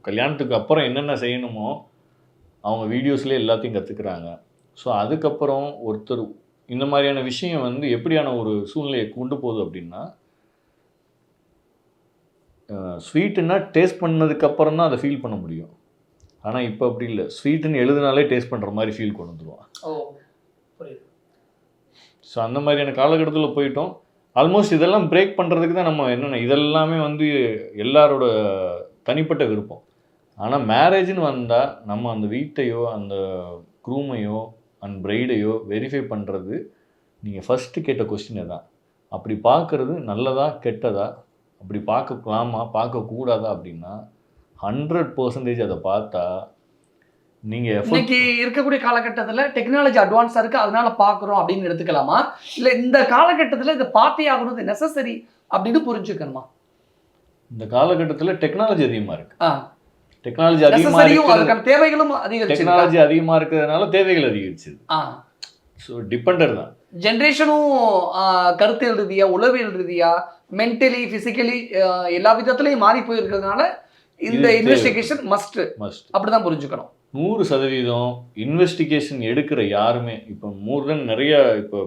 கல்யாணத்துக்கு அப்புறம் என்னென்ன செய்யணுமோ அவங்க வீடியோஸ்லேயே எல்லாத்தையும் கற்றுக்குறாங்க. ஸோ அதுக்கப்புறம் ஒருத்தர் இந்த மாதிரியான விஷயம் வந்து எப்படியான ஒரு சூழ்நிலையை கொண்டு போகுது அப்படின்னா, ஸ்வீட்டுன்னா டேஸ்ட் பண்ணதுக்கப்புறம் தான் அதை ஃபீல் பண்ண முடியும். ஆனால் இப்போ அப்படி இல்லை. ஸ்வீட்டுன்னு எழுதுனாலே டேஸ்ட் பண்ணுற மாதிரி ஃபீல் கொண்டு வந்துடுவான். ஸோ அந்த மாதிரியான காலகட்டத்தில் போயிட்டோம். ஆல்மோஸ்ட் இதெல்லாம் பிரேக் பண்ணுறதுக்கு தான் நம்ம என்னென்ன இதெல்லாமே வந்து எல்லாரோட தனிப்பட்ட விருப்பம். ஆனால் மேரேஜ்னு வந்தால் நம்ம அந்த வீட்டையோ அந்த க்ரூமையோ அண்ட் பிரைடையோ வெரிஃபை பண்ணுறது நீங்கள் ஃபஸ்ட்டு கேட்ட கொஸ்டினே தான். அப்படி பார்க்குறது நல்லதா கெட்டதா, அப்படி பார்க்கலாமா பார்க்கக்கூடாதா அப்படின்னா 100% அதை பார்த்தா நீங்கள் இன்னைக்கு இருக்கக்கூடிய காலகட்டத்தில் டெக்னாலஜி அட்வான்ஸாக இருக்குது அதனால பார்க்குறோம் அப்படின்னு எடுத்துக்கலாமா, இல்லை இந்த காலகட்டத்தில் இதை பார்த்தே ஆகணும் இது நெசசரி அப்படின்னு புரிஞ்சுக்கணுமா? இந்த காலகட்டத்தில் டெக்னாலஜி அதிகமாக இருக்குது. டெக்னாலஜி தேவைகளும் டெக்னாலஜி அதிகமாக இருக்கிறதுனால தேவைகள் அதிகரிச்சுது. ஸோ டிபெண்டர் தான். ஜென்ரேஷனும் கருத்தியல் ரீதியாக உளவியல் ரீதியாக மென்டலி ஃபிசிக்கலி எல்லா விதத்துலையும் மாறி போயிருக்கிறதுனால இந்த இன்வெஸ்டிகேஷன் மஸ்ட் அப்படிதான் புரிஞ்சுக்கணும். 100% இன்வெஸ்டிகேஷன் எடுக்கிற யாருமே இப்போ மோர் தென் நிறைய இப்போ